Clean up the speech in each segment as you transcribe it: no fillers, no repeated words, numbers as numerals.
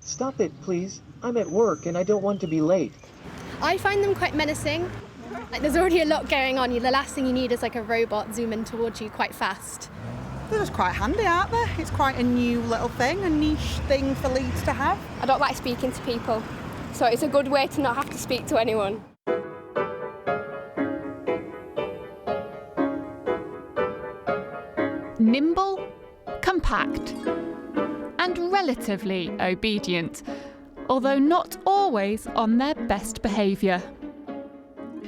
Stop it, please. I'm at work and I don't want to be late. I find them quite menacing. Like, there's already a lot going on. The last thing you need is like a robot zooming towards you quite fast. They're just quite handy, aren't they? It's quite a new little thing, a niche thing for leads to have. I don't like speaking to people, so it's a good way to not have to speak to anyone. Nimble, compact, and relatively obedient, although not always on their best behaviour.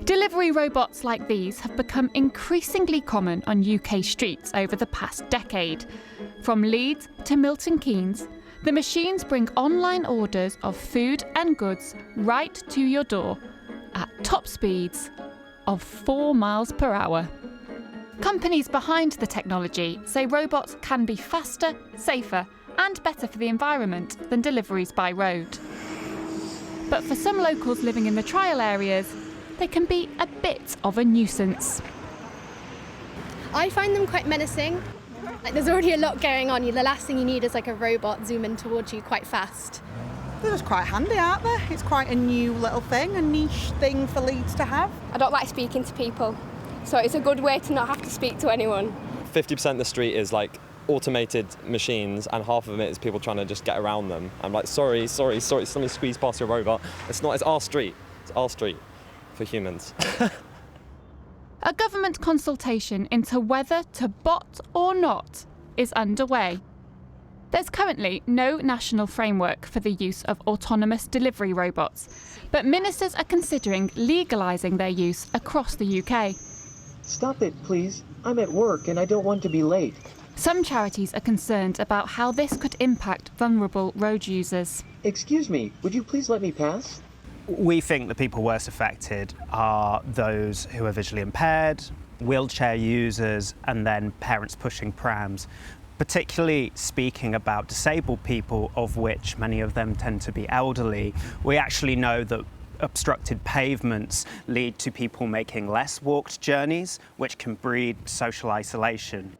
Delivery robots like these have become increasingly common on UK streets over the past decade. From Leeds to Milton Keynes, the machines bring online orders of food and goods right to your door at top speeds of 4 miles per hour. Companies behind the technology say robots can be faster, safer, and better for the environment than deliveries by road. But for some locals living in the trial areas, they can be a bit of a nuisance. I find them quite menacing. Like, there's already a lot going on. The last thing you need is like a robot zooming towards you quite fast. They're just quite handy, aren't they? It's quite a new little thing, a niche thing for leads to have. I don't like speaking to people, so it's a good way to not have to speak to anyone. 50% of the street is like automated machines and half of it is people trying to just get around them. I'm like, sorry, somebody squeezed past your robot. It's our street. It's our street for humans. A government consultation into whether to bot or not is underway. There's currently no national framework for the use of autonomous delivery robots, but ministers are considering legalising their use across the UK. Stop it, please. I'm at work and I don't want to be late. Some charities are concerned about how this could impact vulnerable road users. Excuse me, would you please let me pass? We think the people worst affected are those who are visually impaired, wheelchair users, and then parents pushing prams, particularly speaking about disabled people, of which many of them tend to be elderly. We actually know that obstructed pavements lead to people making less walked journeys, which can breed social isolation.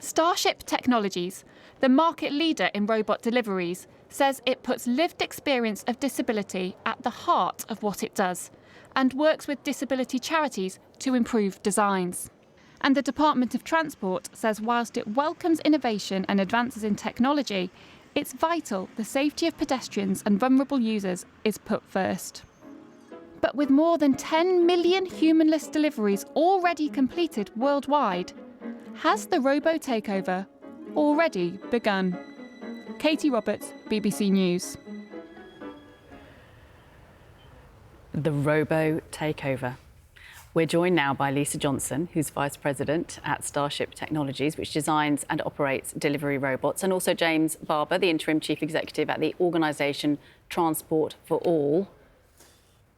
Starship Technologies, the market leader in robot deliveries, says it puts lived experience of disability at the heart of what it does and works with disability charities to improve designs. And the Department of Transport says whilst it welcomes innovation and advances in technology, it's vital the safety of pedestrians and vulnerable users is put first. But with more than 10 million humanless deliveries already completed worldwide, has the robo takeover already begun? Katie Roberts, BBC News. The robo takeover. We're joined now by Lisa Johnson, who's Vice President at Starship Technologies, which designs and operates delivery robots, and also James Barber, the Interim Chief Executive at the organisation Transport for All.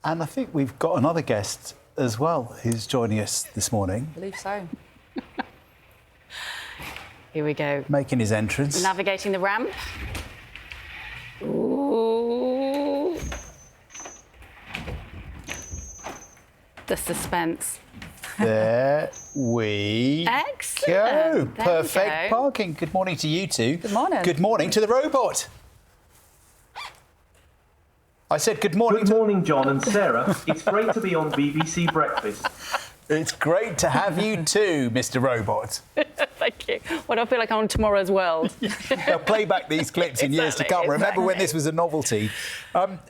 And I think we've got another guest as well who's joining us this morning. I believe so. Here we go. Making his entrance. Navigating the ramp. Ooh. The suspense. There we Excellent. go. There Perfect we go. parking. Good morning to you two. Good morning. Good morning to the robot. I said good morning. Good morning, John and Sarah. It's great to be on BBC Breakfast. It's great to have you too, Mr. Robot. Thank you. Well, I feel like I'm on tomorrow's world. They'll play back these clips in years to come. Remember when this was a novelty?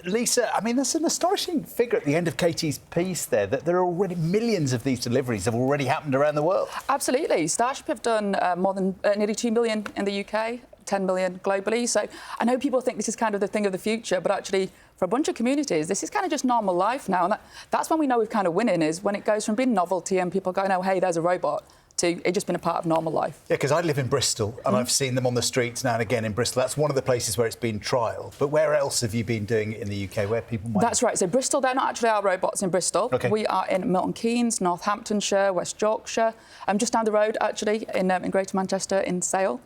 Lisa, I mean, that's an astonishing figure at the end of Katie's piece there, that there are already millions of these deliveries have already happened around the world. Absolutely. Starship have done more than nearly 2 million in the UK, 10 million globally. So I know people think this is kind of the thing of the future, but actually for a bunch of communities, this is kind of just normal life now. And that's when we know we've kind of winning, is when it goes from being novelty and people going, oh, hey, there's a robot, to it just been a part of normal life. Yeah, because I live in Bristol and I've seen them on the streets now and again in Bristol. That's one of the places where it's been trialled. But where else have you been doing it in the UK, where people might... That's right. So Bristol, they're not actually our robots in Bristol. Okay. We are in Milton Keynes, Northamptonshire, West Yorkshire, just down the road, actually, in Greater Manchester, in Sale,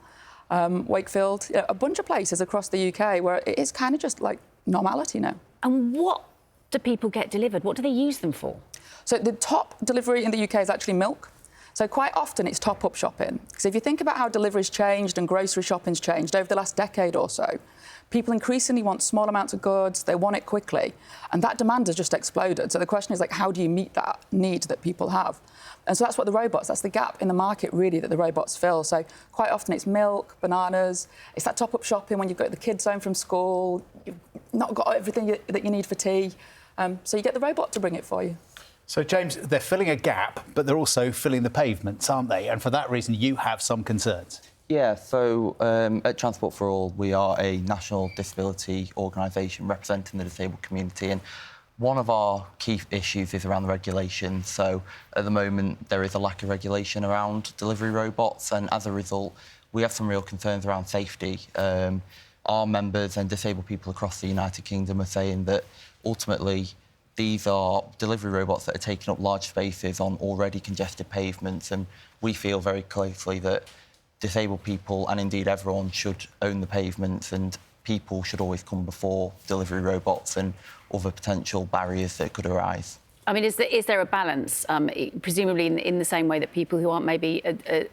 Wakefield, a bunch of places across the UK where it is kind of just like normality now. And what do people get delivered? What do they use them for? So the top delivery in the UK is actually milk. So quite often it's top-up shopping. Because if you think about how delivery's changed and grocery shopping's changed over the last decade or so, People increasingly want small amounts of goods, they want it quickly, and that demand has just exploded. So the question is, like, how do you meet that need that people have? And so that's what the robots, that's the gap in the market, really, that the robots fill. So quite often it's milk, bananas, it's that top-up shopping when you've got the kids home from school, you've not got everything that you need for tea, so you get the robot to bring it for you. So, James, they're filling a gap, but they're also filling the pavements, aren't they? And for that reason, you have some concerns. Yeah, so at Transport for All, we are a national disability organisation representing the disabled community, and one of our key issues is around the regulation. So at the moment, there is a lack of regulation around delivery robots, and as a result, we have some real concerns around safety. Our members and disabled people across the United Kingdom are saying that ultimately these are delivery robots that are taking up large spaces on already congested pavements, and we feel very closely that disabled people, and indeed everyone, should own the pavements, and people should always come before delivery robots and other potential barriers that could arise. I mean, is there a balance, presumably in the same way that people who aren't maybe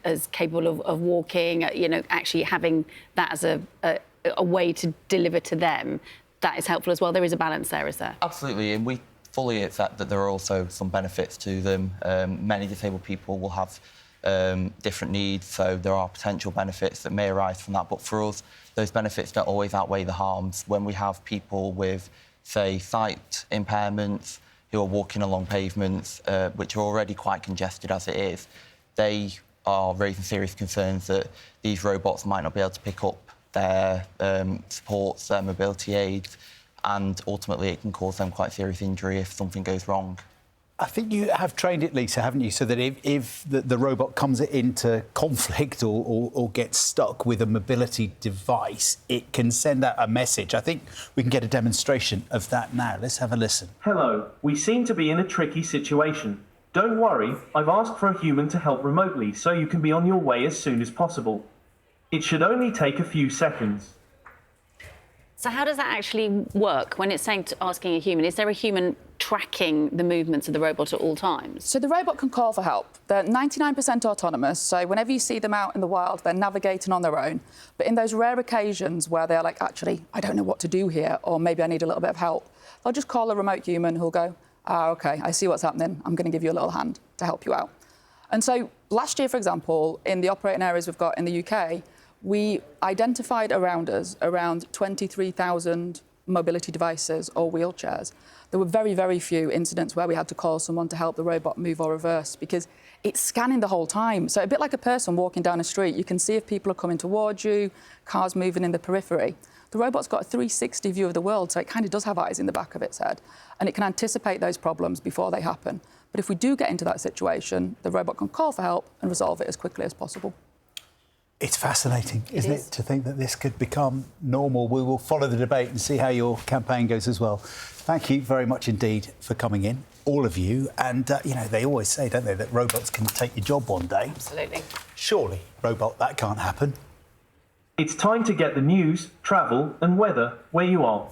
as capable of walking, actually having that as a way to deliver to them, that is helpful as well? There is a balance there, is there? Absolutely, and we fully accept that there are also some benefits to them. Many disabled people will have different needs, so there are potential benefits that may arise from that. But for us, those benefits don't always outweigh the harms. When we have people with, say, sight impairments who are walking along pavements, which are already quite congested as it is, they are raising serious concerns that these robots might not be able to pick up their supports, their mobility aids, and ultimately it can cause them quite serious injury if something goes wrong. I think you have trained it, Lisa, haven't you, so that if the robot comes into conflict or gets stuck with a mobility device, it can send out a message. I think we can get a demonstration of that now. Let's have a listen. Hello, we seem to be in a tricky situation. Don't worry, I've asked for a human to help remotely so you can be on your way as soon as possible. It should only take a few seconds. So how does that actually work when it's asking a human? Is there a human tracking the movements of the robot at all times? So the robot can call for help. They're 99% autonomous, so whenever you see them out in the wild, they're navigating on their own. But in those rare occasions where they're like, actually, I don't know what to do here, or maybe I need a little bit of help, they'll just call a remote human who'll go, OK, I see what's happening. I'm going to give you a little hand to help you out. And so last year, for example, in the operating areas we've got in the UK, we identified around us around 23,000 mobility devices or wheelchairs. There were very, very few incidents where we had to call someone to help the robot move or reverse because it's scanning the whole time. So a bit like a person walking down a street, you can see if people are coming towards you, cars moving in the periphery. The robot's got a 360 view of the world, so it kind of does have eyes in the back of its head, and it can anticipate those problems before they happen. But if we do get into that situation, the robot can call for help and resolve it as quickly as possible. It's fascinating, isn't it, to think that this could become normal. We will follow the debate and see how your campaign goes as well. Thank you very much indeed for coming in, all of you. And, they always say, don't they, that robots can take your job one day. Absolutely. Surely, robot, that can't happen. It's time to get the news, travel and weather where you are.